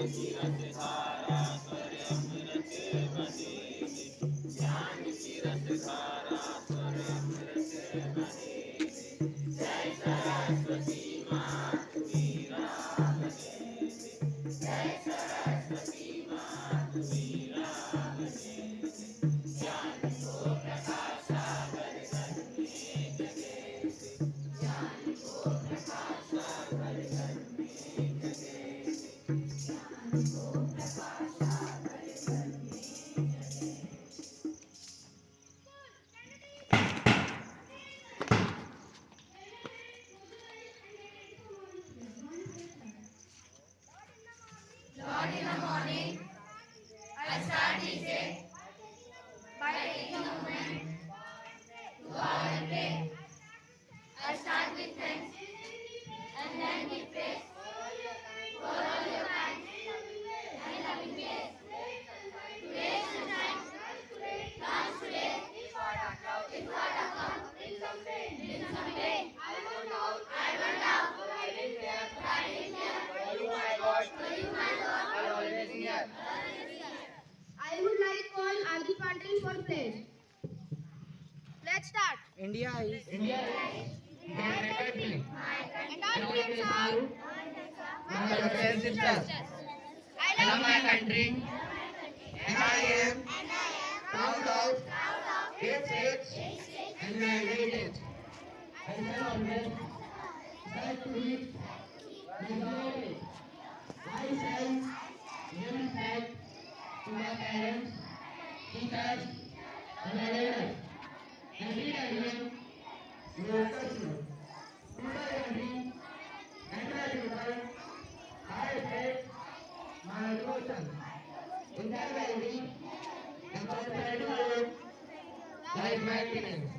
Lord, in the morning, I start each day by taking a moment to bow and pray. I start with thanks and then give praise for all your kind and loving ways. Today is sunshine, dance today, if what a come, in some day. I went out, but I didn't fear. For you, my God, are always near. I would like call Adi Patil for pledge. Let's start. India is My country. And all always kids are are my my brothers and sisters. I I love love my my country. country and I am proud of its rich and my heritage. I shall always strive to keep preserve it. I shall give respect to my parents, teachers, and elders. Every Indian will pursue to my country and my people. I express my devotion in their well-being and prosperity alone lies my happiness.